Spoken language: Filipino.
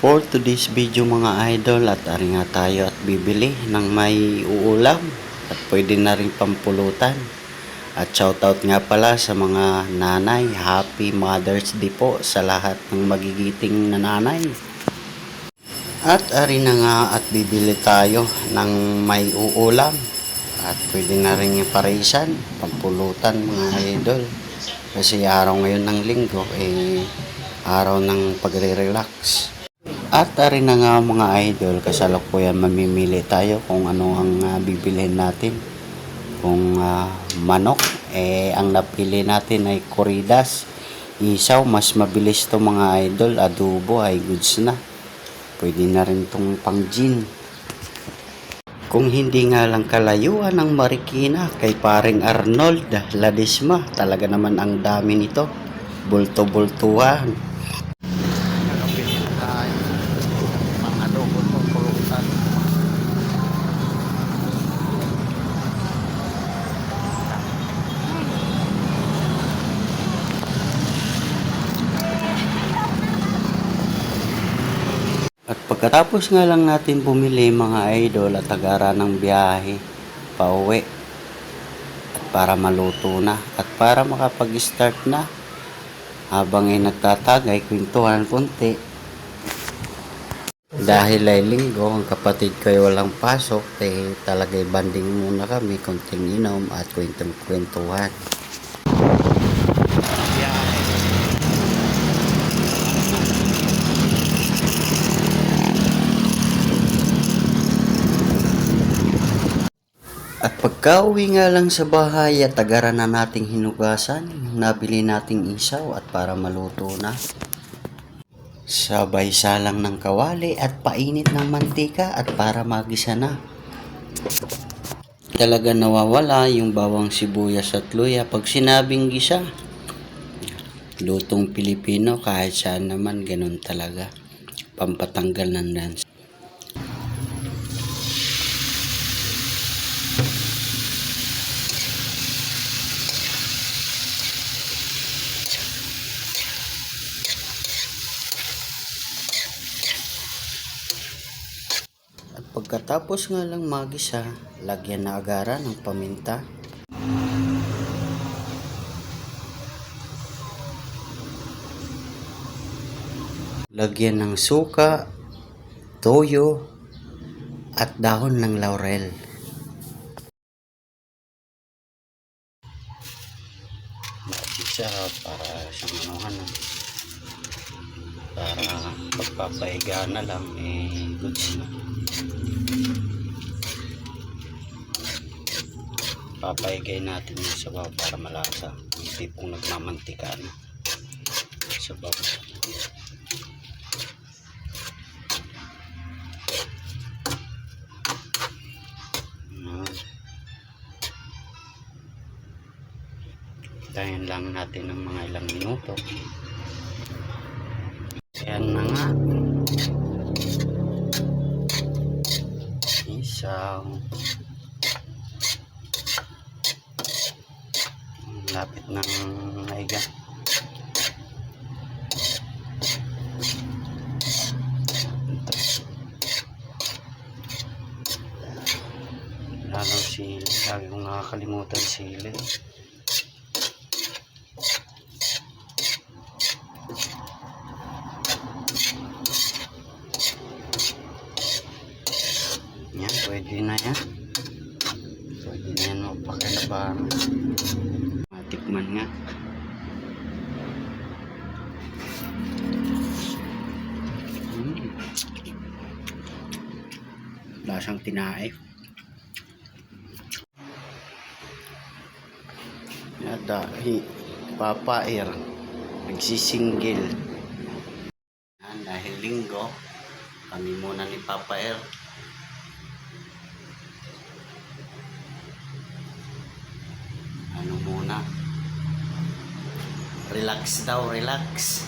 For today's video mga idol, at ari nga tayo at bibili ng may uulam at pwede na rin pampulutan. At shoutout nga pala sa mga nanay, Happy Mother's Day po sa lahat ng magigiting na nanay. At ari na nga at bibili tayo ng may uulam at pwede na rin yung parisan, pampulutan mga idol. Kasi araw ngayon ng linggo araw ng pagre-relax. At ari na nga mga idol, kasalukuyan mamimili tayo kung ano ang bibilhin natin. Kung manok, ang napili natin ay koridas. Isaw, mas mabilis to mga idol. Adobo ay goods na. Pwede na rin tong pang gin. Kung hindi nga lang kalayuan ng Marikina kay paring Arnold Ladisma, talaga naman ang dami nito. Bulto-bultuhan. At pagkatapos nga lang natin bumili mga idol at agara ng biyahe pauwi at para maluto na at para makapag-start na habang nagtatagay kwentuhan konti dahil ay linggo ang kapatid ko ay walang pasok talagay banding muna kami, konting inom at kwentuhan. At pagka-uwi nga lang sa bahay at agara na nating hinugasan, nabili nating isaw at para maluto na. Sabay salang ng kawali at painit ng mantika at para magisa na. Talaga nawawala yung bawang sibuyas at luya pag sinabing gisa. Lutong Pilipino kahit saan naman ganun talaga. Pampatanggal ng lansa. Pagkatapos nga lang magisa, lagyan na agara ng paminta. Lagyan ng suka, toyo, at dahon ng laurel. Magisa para siyang anuhan para pagpapahiga na lang goods na. Papaigay natin yung sabaw para malasa. Hindi pong nagmamantika na sabaw. Tayin lang natin ng mga ilang minuto. Ayan na nga. Isaw. Lapit ng naiga. Lalong sili. Lagi kong nakakalimutan sili. Yan, pwede na yan. Pwede na yan magpakalaban. Matikman nga. Lasang tinae. Dahil Papa Air nagsisinggil. Dahil linggo, kami muna ni Papa Air. Ano muna? Relax daw, relax.